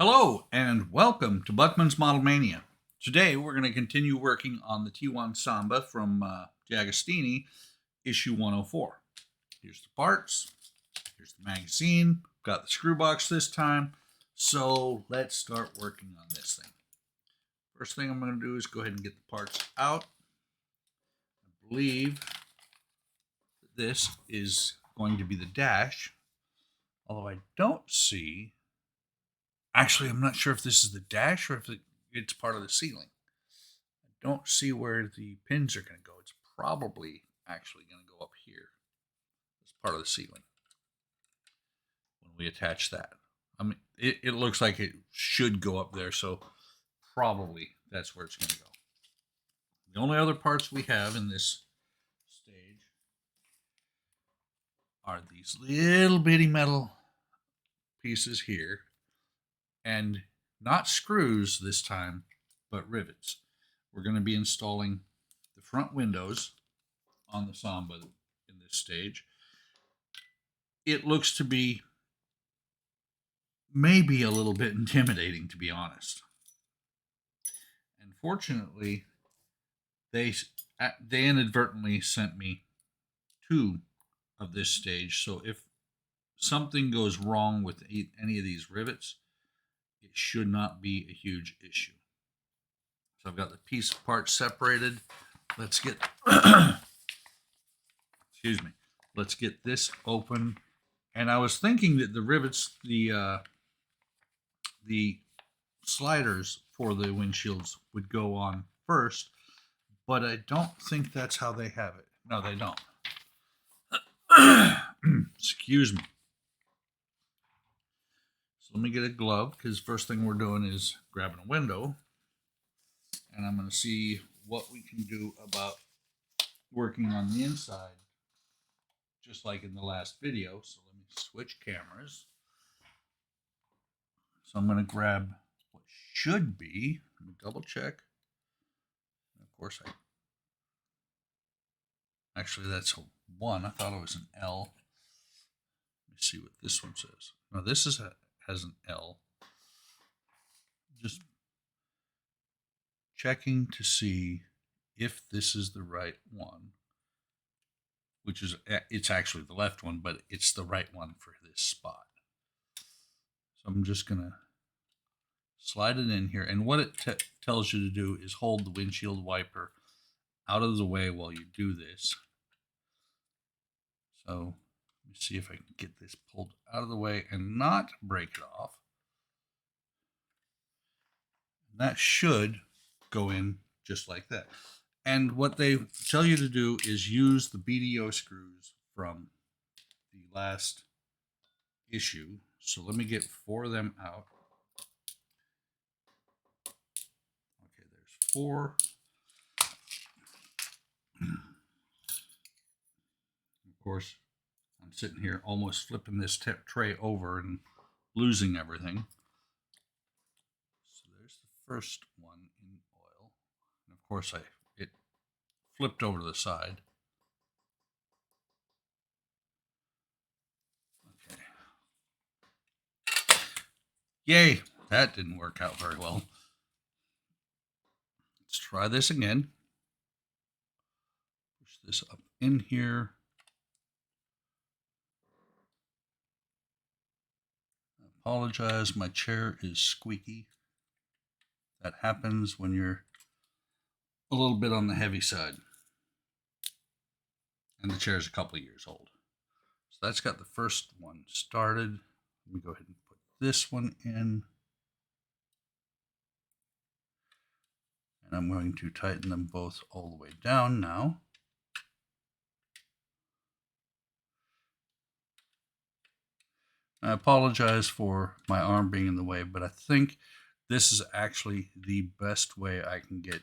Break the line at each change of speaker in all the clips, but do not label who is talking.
Hello and welcome to Buckman's Model Mania. Today we're going to continue working on the T1 Samba from DeAgostini, issue 104. Here's the parts, here's the magazine, got the screw box this time, so let's start working on this thing. First thing I'm going to do is go ahead and get the parts out. I believe this is going to be the dash, although I don't see. Actually, I'm not sure if this is the dash or if it's part of the ceiling. I don't see where the pins are going to go. It's probably actually going to go up here as part of the ceiling when we attach that. I mean, it looks like it should go up there, so probably that's where it's going to go. The only other parts we have in this stage are these little bitty metal pieces here. And not screws this time, but rivets. We're going to be installing the front windows on the Samba in this stage. It looks to be maybe a little bit intimidating, to be honest. And fortunately, they inadvertently sent me 2 of this stage. So if something goes wrong with any of these rivets, it should not be a huge issue. So I've got the piece parts separated. Let's get, excuse me, let's get this open. And I was thinking that the rivets, the sliders for the windshields would go on first, but I don't think that's how they have it. No, they don't. Excuse me. Let me get a glove, because first thing we're doing is grabbing a window, and I'm going to see what we can do about working on the inside, just like in the last video. So let me switch cameras. So I'm going to grab what should be, let me double check. And of course, actually that's a 1. I thought it was an L. Let me see what this one says. No, this has an L. Just checking to see if this is the right one, which is, it's actually the left one, but it's the right one for this spot. So I'm just gonna slide it in here, and what it tells you to do is hold the windshield wiper out of the way while you do this. So let me see if I can get this pulled out of the way and not break it off. That should go in just like that. And what they tell you to do is use the BDO screws from the last issue. So let me get 4 of them out. Okay, there's 4. Of course, I'm sitting here almost flipping this tray over and losing everything. So there's the first one in oil. And of course, it flipped over to the side. Okay. Yay, that didn't work out very well. Let's try this again. Push this up in here. I apologize, my chair is squeaky. That happens when you're a little bit on the heavy side. And the chair is a couple of years old. So that's got the first one started. Let me go ahead and put this one in. And I'm going to tighten them both all the way down now. I apologize for my arm being in the way, but I think this is actually the best way I can get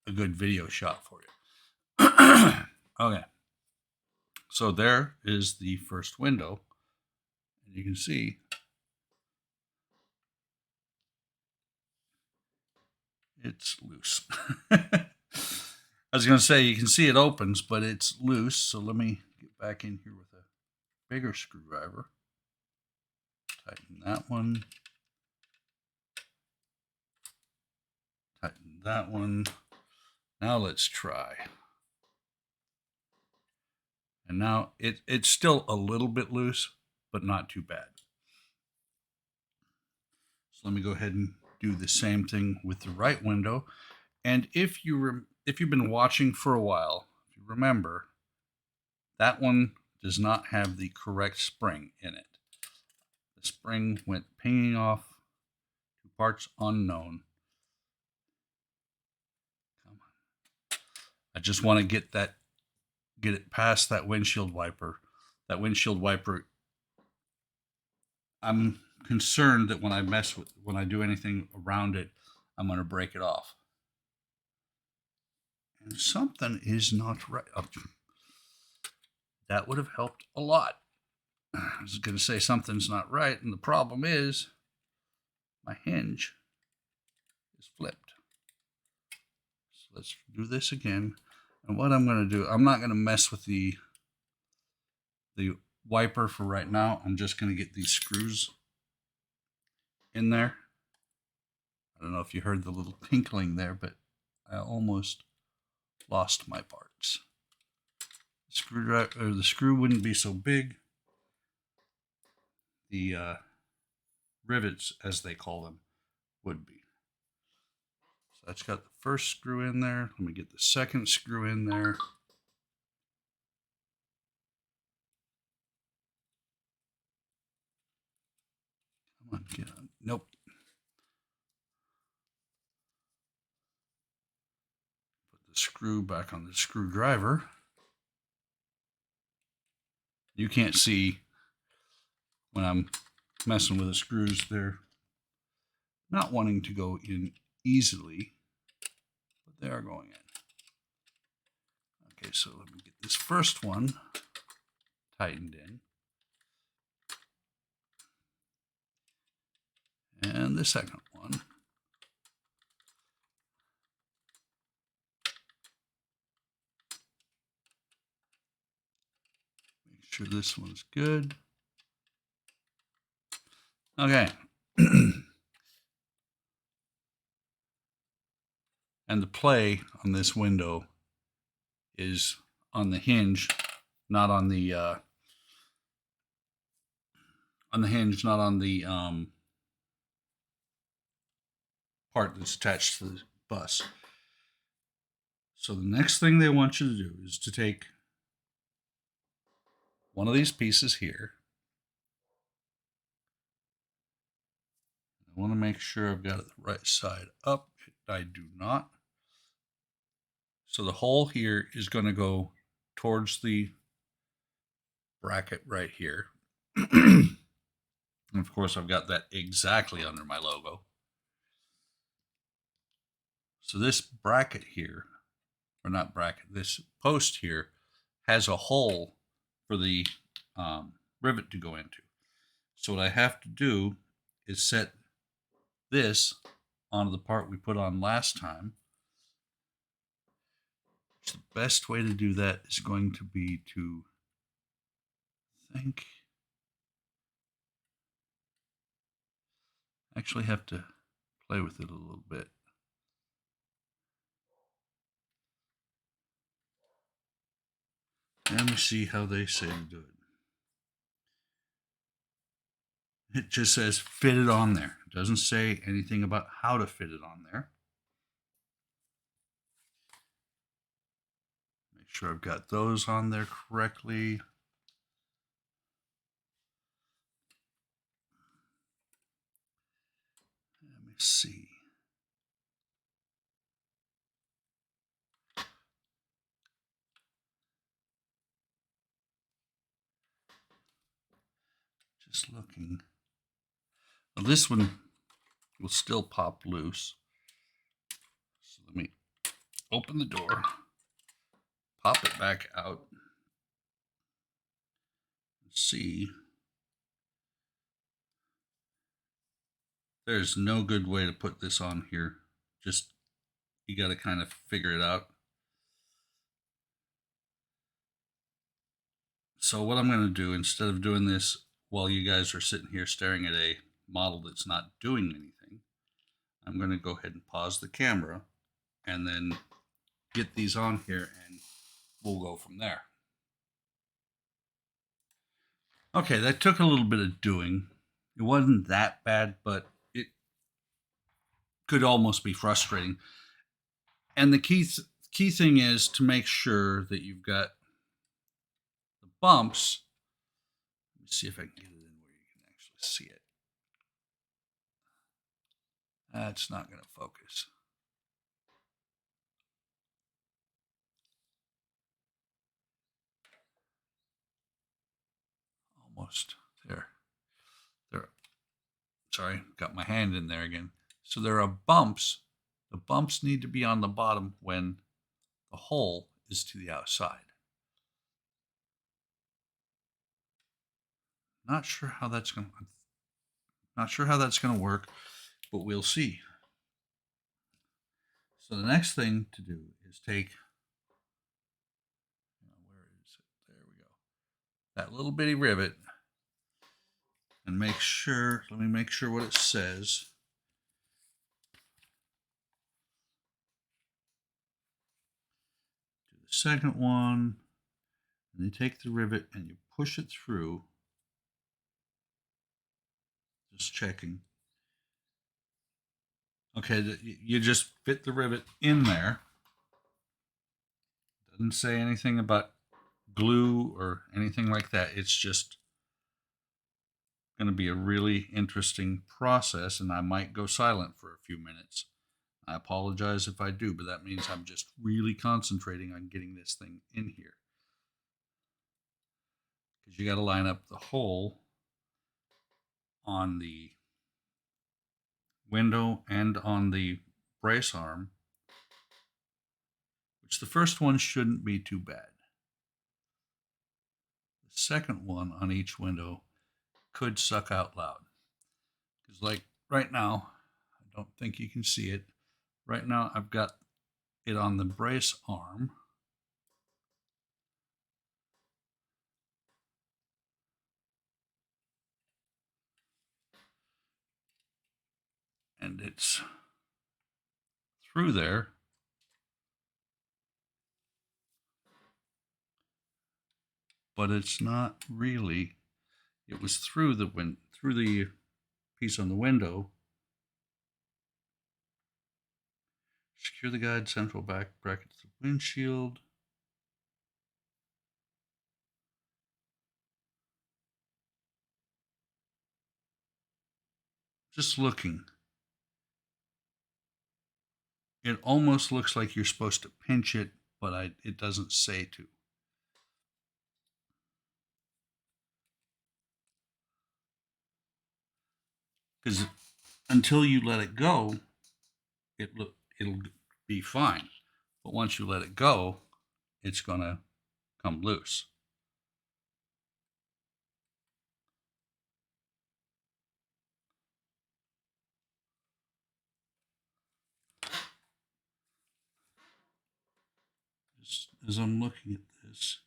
a good video shot for you. Okay. So there is the first window. And you can see it's loose. I was going to say, you can see it opens, but it's loose. So let me get back in here with a bigger screwdriver. Tighten that one. Tighten that one. Now let's try. And now it's still a little bit loose, but not too bad. So let me go ahead and do the same thing with the right window. And if you've been watching for a while, if you remember, that one does not have the correct spring in it. The spring went pinging off to parts unknown. Come on. I just want to get it past that windshield wiper. That windshield wiper, I'm concerned that when I do anything around it, I'm going to break it off. And something is not right. Oh, that would have helped a lot. I was going to say something's not right, and the problem is my hinge is flipped. So let's do this again. And what I'm going to do, I'm not going to mess with the wiper for right now. I'm just going to get these screws in there. I don't know if you heard the little tinkling there, but I almost lost my parts. The screw wouldn't be so big. The rivets, as they call them, would be. So that's got the first screw in there. Let me get the second screw in there. Come on, get on. Nope. Put the screw back on the screwdriver. You can't see when I'm messing with the screws. They're not wanting to go in easily, but they are going in. Okay, so let me get this first one tightened in. And the second one. Make sure this one's good. Okay. And the play on this window is on the hinge, not on the part that's attached to the bus. So the next thing they want you to do is to take one of these pieces here. I want to make sure I've got it the right side up. I do not. So the hole here is going to go towards the bracket right here. And of course, I've got that exactly under my logo. So this bracket here, or not bracket, this post here has a hole for the rivet to go into. So what I have to do is set this onto the part we put on last time. The best way to do that is going to be to actually have to play with it a little bit. Let me see how they say to do it. It just says fit it on there. It doesn't say anything about how to fit it on there. Make sure I've got those on there correctly. Let me see. Just looking. Well, this one will still pop loose. So let me open the door, pop it back out, and see. There's no good way to put this on here. Just, you got to kind of figure it out. So what I'm going to do, instead of doing this while you guys are sitting here staring at a model that's not doing anything, I'm going to go ahead and pause the camera and then get these on here, and we'll go from there. Okay, that took a little bit of doing. It wasn't that bad, but it could almost be frustrating. And the key thing is to make sure that you've got the bumps. Let me see if I can get it in where you can actually see it. That's not going to focus. Almost there. There. Sorry, got my hand in there again. So there are bumps. The bumps need to be on the bottom when the hole is to the outside. Not sure how that's going to work, but we'll see. So the next thing to do is take, where is it? There we go. That little bitty rivet, and make sure, let me make sure what it says. Do the second one, and you take the rivet and you push it through. Just checking. Okay, you just fit the rivet in there. Doesn't say anything about glue or anything like that. It's just going to be a really interesting process, and I might go silent for a few minutes. I apologize if I do, but that means I'm just really concentrating on getting this thing in here. Because you got to line up the hole on the window and on the brace arm, which the first one shouldn't be too bad. The second one on each window could suck out loud. Because like right now, I don't think you can see it. Right now I've got it on the brace arm. And it's through there. But it's not really. It was through the piece on the window. Secure the guide central back bracket to the windshield. Just looking. It almost looks like you're supposed to pinch it, but it doesn't say to. Because until you let it go, it'll be fine. But once you let it go, it's going to come loose. Just as I'm looking at this,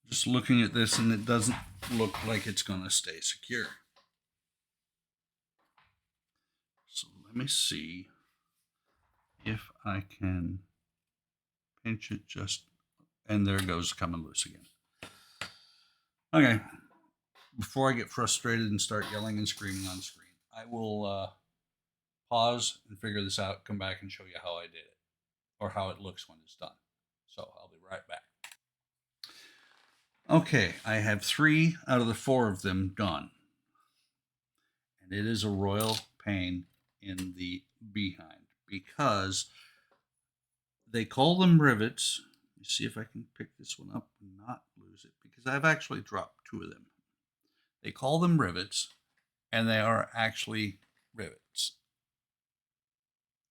just looking at this, and it doesn't look like it's going to stay secure. So let me see if I can pinch it just, and there it goes, coming loose again. Okay, before I get frustrated and start yelling and screaming on screen, I will pause and figure this out, come back and show you how I did it, or how it looks when it's done. So I'll be right back. Okay, I have 3 out of the 4 of them done. And it is a royal pain in the behind because they call them rivets. Let me see if I can pick this one up and not lose it, because I've actually dropped 2 of them. They call them rivets, and they are actually rivets.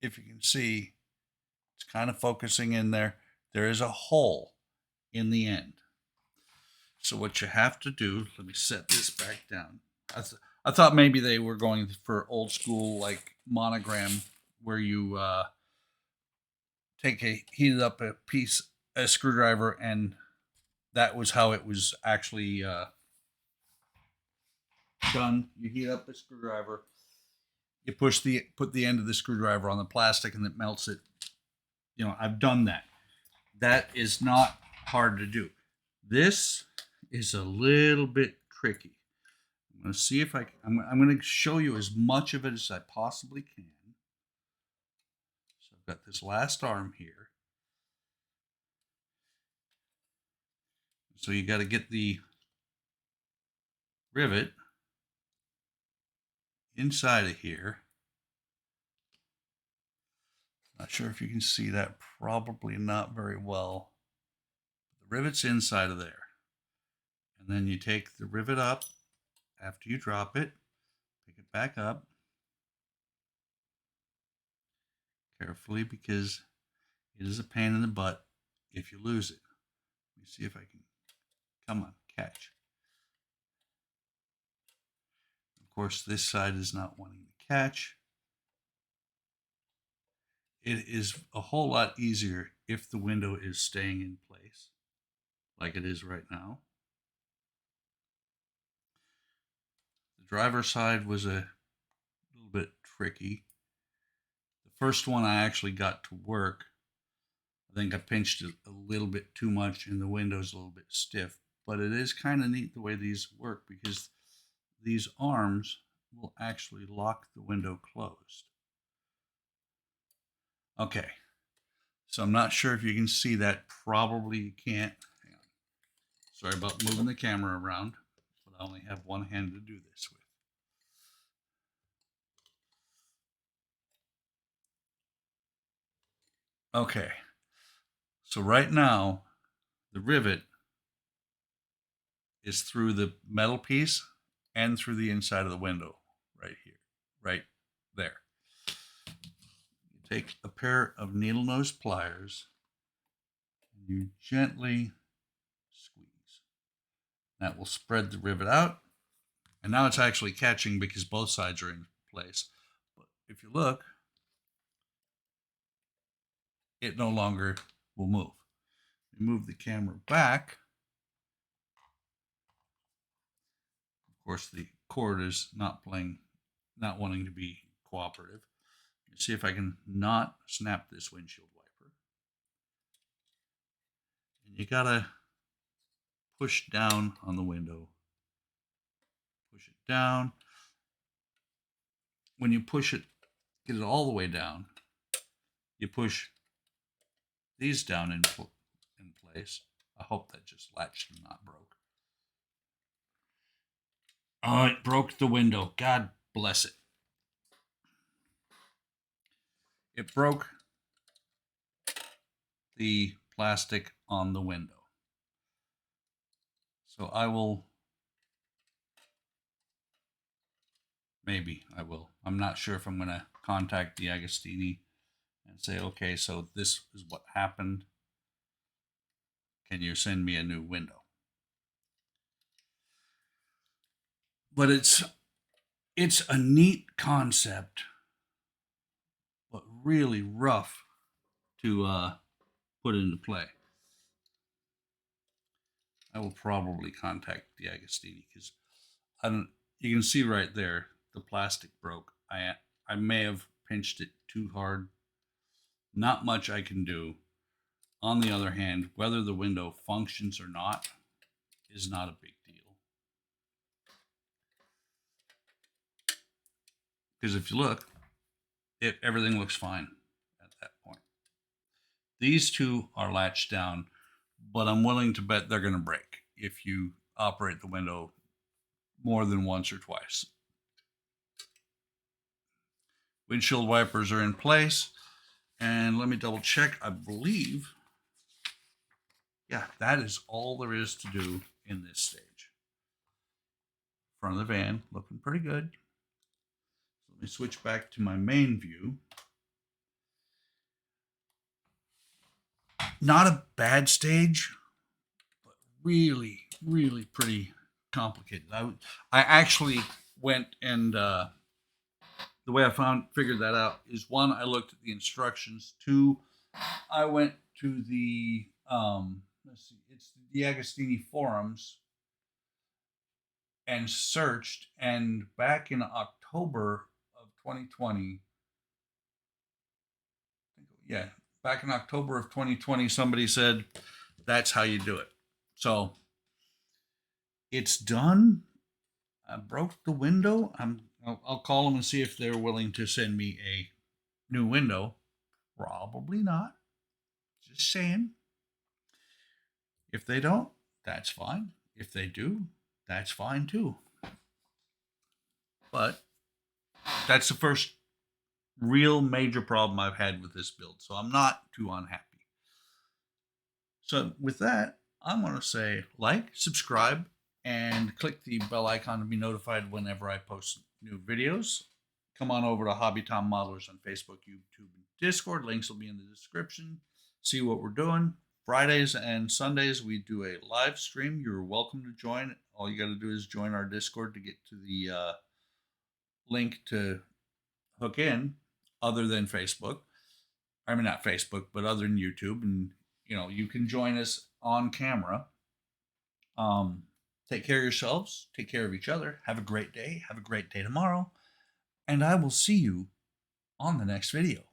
If you can see, it's kind of focusing in there. There is a hole in the end. So what you have to do, let me set this back down. I thought maybe they were going for old school like monogram where you heated up a screwdriver, and that was how it was actually done. You heat up a screwdriver, you put the end of the screwdriver on the plastic, and it melts it. You know, I've done that. That is not hard to do. This is a little bit tricky. I'm going to see if I'm going to show you as much of it as I possibly can. So I've got this last arm here. So you got to get the rivet inside of here. Not sure if you can see that, probably not very well. The rivet's inside of there. And then you take the rivet up after you drop it, pick it back up carefully because it is a pain in the butt if you lose it. Let me see if I can, come on, catch. Of course, this side is not wanting to catch. It is a whole lot easier if the window is staying in place, like it is right now. The driver's side was a little bit tricky. The first one I actually got to work, I think I pinched it a little bit too much and the window's a little bit stiff, but it is kind of neat the way these work because these arms will actually lock the window closed. Okay, so I'm not sure if you can see that. Probably you can't. Hang on. Sorry about moving the camera around, but I only have one hand to do this with. Okay, so right now the rivet is through the metal piece and through the inside of the window right here, right there. You take a pair of needle nose pliers and you gently squeeze. That will spread the rivet out, and now it's actually catching because both sides are in place. But if you look, it no longer will move. You move the camera back. Of course, the cord is not wanting to be cooperative. Let's see if I can not snap this windshield wiper. And you gotta push down on the window. Push it down. When you push it, get it all the way down, you push these down in place. I hope that just latched and not broke. Oh, it broke the window. God bless it. It broke the plastic on the window. So I will, maybe I will. I'm not sure if I'm going to contact DeAgostini and say, okay, so this is what happened. Can you send me a new window? But it's a neat concept, but really rough to put into play. I will probably contact DeAgostini because you can see right there the plastic broke. I may have pinched it too hard. Not much I can do. On the other hand, whether the window functions or not is not a big deal. Because if you look, everything looks fine at that point. These two are latched down, but I'm willing to bet they're going to break if you operate the window more than once or twice. Windshield wipers are in place, and let me double check. I believe, yeah, that is all there is to do in this stage. Front of the van looking pretty good. Let me switch back to my main view. Not a bad stage, but really, really pretty complicated. I actually went and the way I figured that out is, one, I looked at the instructions. Two, I went to the let's see, it's the DeAgostini forums and searched, and back in October of 2020, yeah, back in October of 2020, somebody said that's how you do it. So it's done. I broke the window. I'll call them and see if they're willing to send me a new window. Probably not. Just saying. If they don't, that's fine. If they do, that's fine too. But that's the first real major problem I've had with this build, so I'm not too unhappy. So with that, I'm going to say like, subscribe, and click the bell icon to be notified whenever I post new videos. Come on over to Hobby Tom Modelers on Facebook, YouTube, and Discord. Links will be in the description. See what we're doing. Fridays and Sundays, we do a live stream. You're welcome to join. All you got to do is join our Discord to get to the link to hook in, other than Facebook. I mean, not Facebook, but other than YouTube. And, you can join us on camera. Take care of yourselves. Take care of each other. Have a great day. Have a great day tomorrow. And I will see you on the next video.